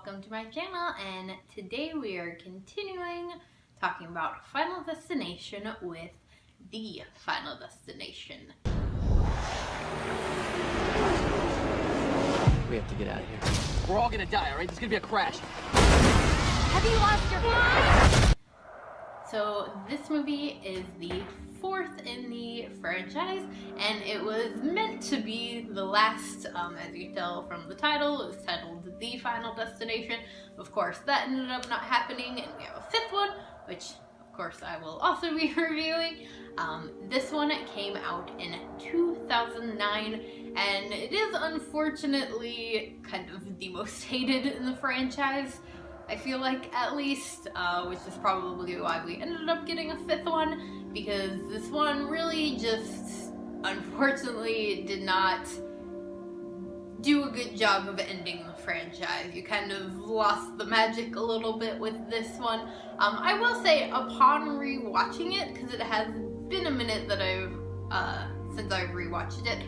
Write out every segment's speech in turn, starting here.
welcome to my channel, and today we are continuing talking about Final Destination with the Final Destination. We have to get out of here. We're all gonna die, alright? There's gonna be a crash. Have you lost your mind? So this movie is the fourth in the franchise, and it was meant to be the last, as you can tell from the title. It was titled The Final Destination. Of course, that ended up not happening, and we have a fifth one, which of course I will also be reviewing. This one came out in 2009, and it is unfortunately kind of the most hated in the franchise, I feel like, at least, which is probably why we ended up getting a fifth one, because this one really just, unfortunately, did not do a good job of ending the franchise. You kind of lost the magic a little bit with this one. I will say, upon rewatching it, because it has been a minute that since I've rewatched it,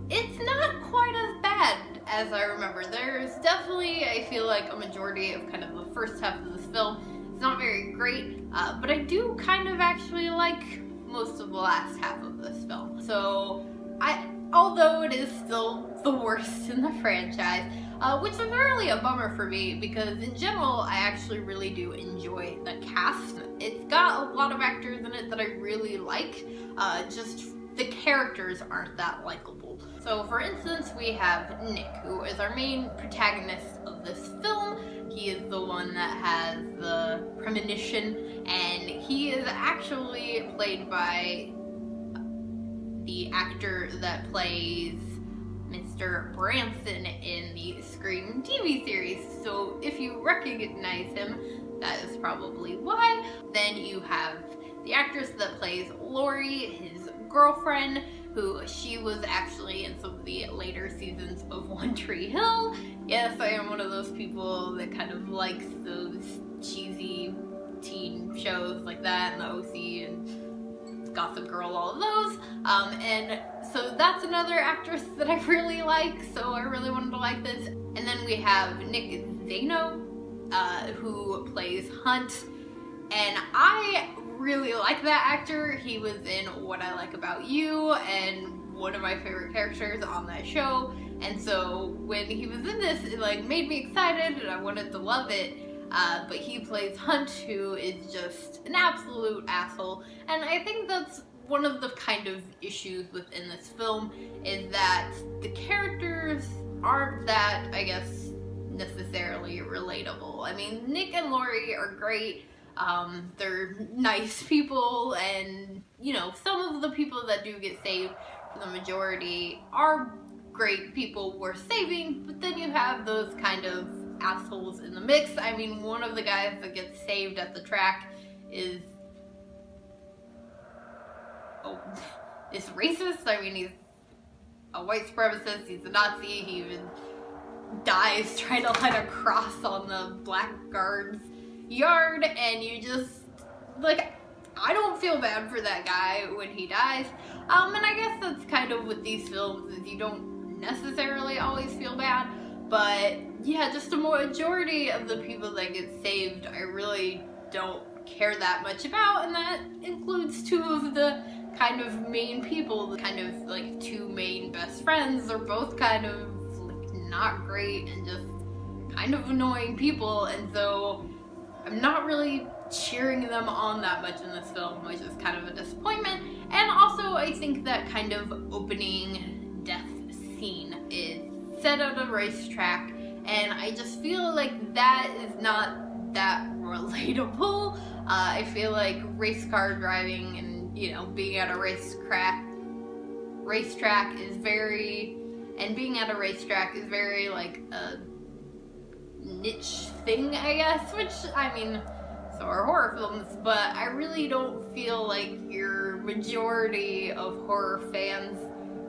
it's not quite as bad as I remember. There's definitely, I feel like, a majority of kind of the first half of this film. It's not very great, but I do kind of actually like most of the last half of this film. So, although it is still the worst in the franchise, which is really a bummer for me, because in general, I actually really do enjoy the cast. It's got a lot of actors in it that I really like, just the characters aren't that likable. So for instance, we have Nick, who is our main protagonist of this film. He is the one that has the premonition, and he is actually played by the actor that plays Mr. Branson in the Scream TV series. So if you recognize him, that is probably why. Then you have the actress that plays Lori, his girlfriend, who she was actually in some of the later seasons of One Tree Hill. Yes, I am one of those people that kind of likes those cheesy teen shows like that, and the OC and Gossip Girl, all of those. And so that's another actress that I really like, so I really wanted to like this. And then we have Nick Zano, who plays Hunt, and I really like that actor. He was in What I Like About You, and one of my favorite characters on that show, and so when he was in this, it like made me excited and I wanted to love it. But he plays Hunt, who is just an absolute asshole, and I think that's one of the kind of issues within this film, is that the characters aren't that, I guess, necessarily relatable. I mean, Nick and Lori are great. They're nice people, and, you know, some of the people that do get saved, for the majority, are great people worth saving, but then you have those kind of assholes in the mix. I mean, one of the guys that gets saved at the track is racist. I mean, he's a white supremacist, he's a Nazi, he even dies trying to light a cross on the black guard's yard, and you just, like, I don't feel bad for that guy when he dies. And I guess that's kind of with these films, is you don't necessarily always feel bad, but yeah, just a majority of the people that get saved I really don't care that much about, and that includes two of the kind of main people, the kind of like two main best friends. They're both kind of like not great and just kind of annoying people, and so I'm not really cheering them on that much in this film, which is kind of a disappointment. And also, I think that kind of opening death scene is set at a racetrack, and I just feel like that is not that relatable. I feel like race car driving and, you know, being at a racetrack is very, and being at a racetrack is very like a niche thing, I guess, which, I mean, so are horror films, but I really don't feel like your majority of horror fans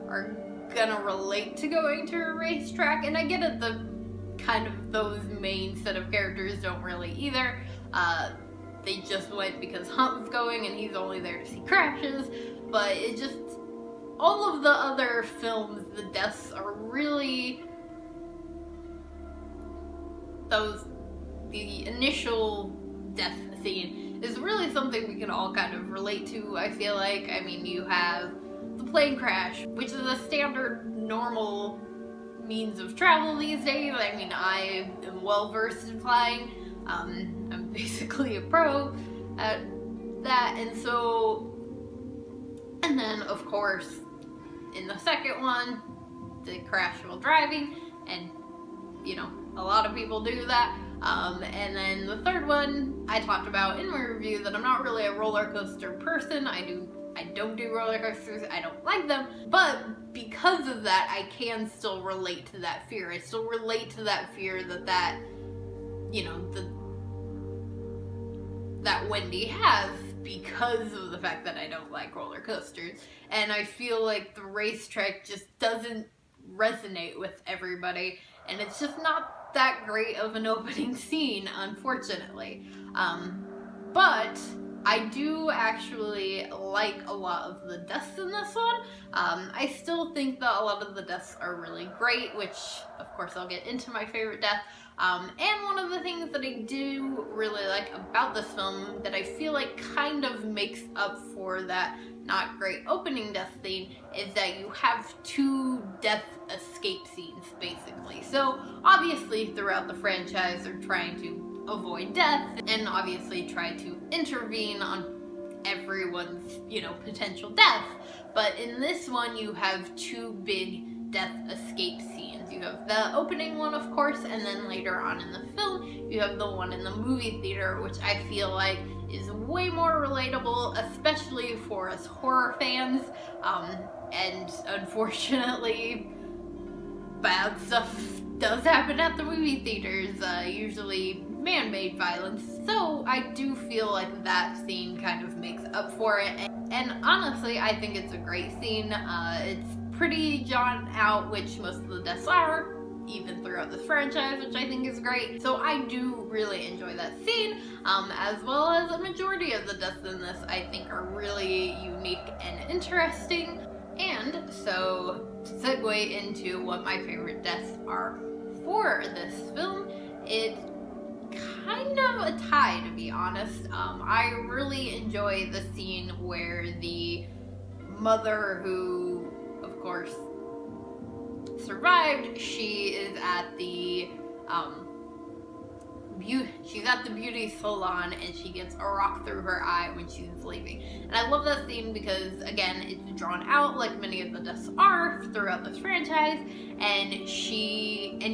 are gonna relate to going to a racetrack. And I get it, the kind of those main set of characters don't really either. They just went because Hunt was going and he's only there to see crashes, but it just, all of the other films, the deaths are really the initial death scene is really something we can all kind of relate to, I feel like. I mean, you have the plane crash, which is a standard, normal means of travel these days. I mean, I am well versed in flying. I'm basically a pro at that, and then of course in the second one, the crash while driving, and you know, a lot of people do that. And then the third one I talked about in my review that I'm not really a roller coaster person. I don't do roller coasters. I don't like them. But because of that, I can still relate to that fear. I still relate to that fear that you know, that Wendy has, because of the fact that I don't like roller coasters. And I feel like the racetrack just doesn't resonate with everybody, and it's just not that great of an opening scene, unfortunately. But I do actually like a lot of the deaths in this one. I still think that a lot of the deaths are really great, which of course I'll get into my favorite death. And one of the things that I do really like about this film that I feel like kind of makes up for that not great opening death scene is that you have two death escape scenes, basically. So obviously throughout the franchise they're trying to avoid death and obviously try to intervene on everyone's, you know, potential death. But in this one you have two big death escape scenes. You have the opening one, of course, and then later on in the film you have the one in the movie theater, which I feel like is way more relatable, especially for us horror fans. And unfortunately, bad stuff does happen at the movie theaters, usually man-made violence. So I do feel like that scene kind of makes up for it. And honestly, I think it's a great scene. It's pretty drawn out, which most of the deaths are, even throughout this franchise, which I think is great. So I do really enjoy that scene, as well as a majority of the deaths in this I think are really unique and interesting. And so to segue into what my favorite deaths are for this film, it's kind of a tie, to be honest. I really enjoy the scene where the mother, who of course survived, she is at the she's at the beauty salon and she gets a rock through her eye when she's leaving. And I love that scene because, again, it's drawn out like many of the deaths are throughout this franchise, and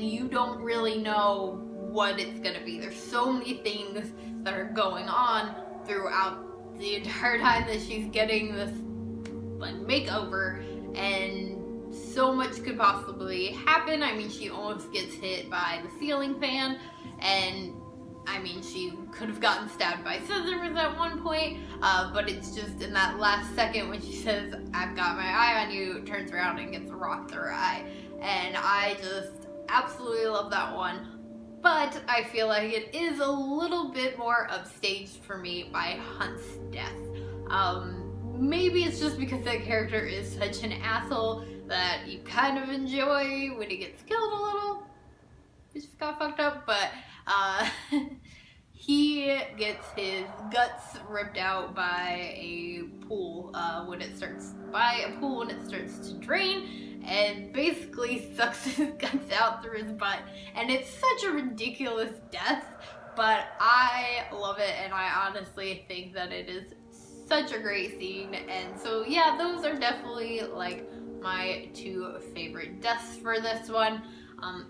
you don't really know what it's gonna be. There's so many things that are going on throughout the entire time that she's getting this like makeover, and so much could possibly happen. I mean, she almost gets hit by the ceiling fan, and I mean, she could have gotten stabbed by scissors at one point, but it's just in that last second when she says, "I've got my eye on you," turns around and gets a rock through her eye. And I just absolutely love that one. But I feel like it is a little bit more upstaged for me by Hunt's death. Maybe it's just because that character is such an asshole that you kind of enjoy when he gets killed a little. He just got fucked up, but he gets his guts ripped out by a pool when it starts to drain, and basically sucks his guts out through his butt. And it's such a ridiculous death, but I love it, and I honestly think that it is such a great scene. And so yeah, those are definitely like my two favorite deaths for this one.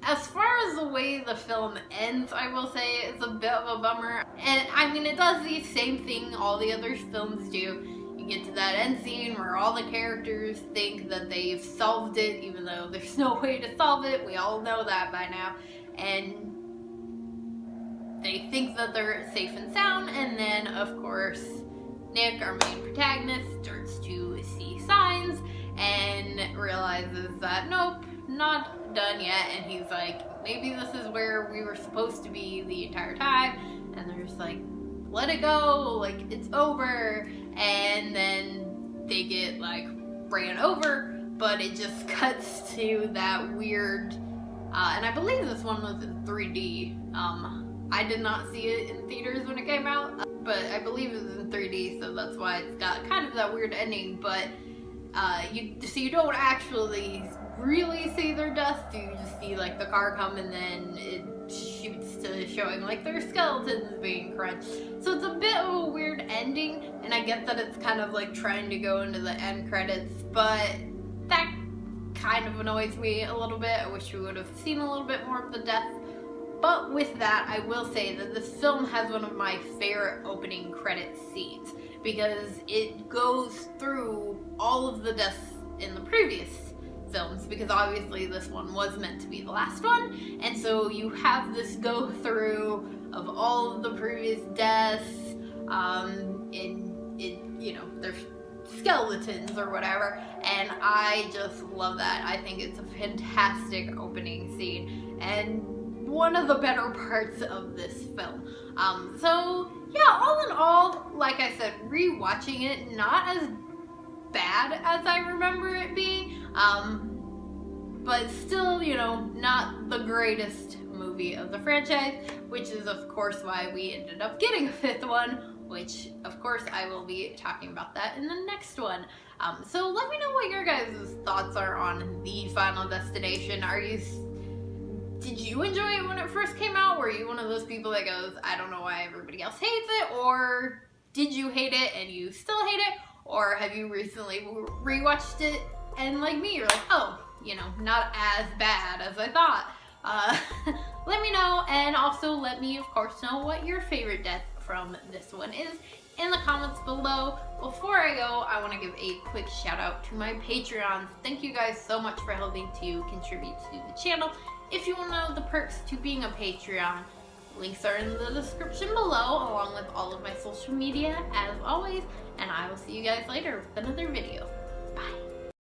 As far as the way the film ends, I will say it's a bit of a bummer. And I mean, it does the same thing all the other films do. You get to that end scene where all the characters think that they've solved it, even though there's no way to solve it. We all know that by now. And they think that they're safe and sound, and then of course Nick, our main protagonist, starts to see signs and realizes that nope, not done yet. And he's like, maybe this is where we were supposed to be the entire time. And they're just like, let it go, like it's over. And then they get like ran over, but it just cuts to that weird and I believe this one was in 3D. I did not see it in theaters when it came out, but I believe it was in 3D, so that's why it's got kind of that weird ending. But you don't actually really see their deaths. You just see like the car come, and then it shoots to showing like their skeletons being crunched. So it's a bit of a weird ending, and I get that it's kind of like trying to go into the end credits, but that kind of annoys me a little bit. I wish we would have seen a little bit more of the death. But with that, I will say that this film has one of my favorite opening credit scenes, because it goes through all of the deaths in the previous films, because obviously this one was meant to be the last one, and so you have this go through of all of the previous deaths, you know, there's skeletons or whatever, and I just love that. I think it's a fantastic opening scene, and one of the better parts of this film. So yeah, all in all, like I said, rewatching it, not as bad as I remember it being, but still, you know, not the greatest movie of the franchise, which is of course why we ended up getting a fifth one, which of course I will be talking about that in the next one. So let me know what your guys' thoughts are on the Final Destination. Did you enjoy it when it first came out? Were you one of those people that goes, I don't know why everybody else hates it? Or did you hate it and you still hate it? Or have you recently rewatched it and like me, you're like, oh, you know, not as bad as I thought? Let me know, and also let me, of course, know what your favorite death from this one is in the comments below. Before I go, I want to give a quick shout out to my Patreons. Thank you guys so much for helping to contribute to the channel. If you want to know the perks to being a Patreon, links are in the description below, along with all of my social media, as always, and I will see you guys later with another video. Bye.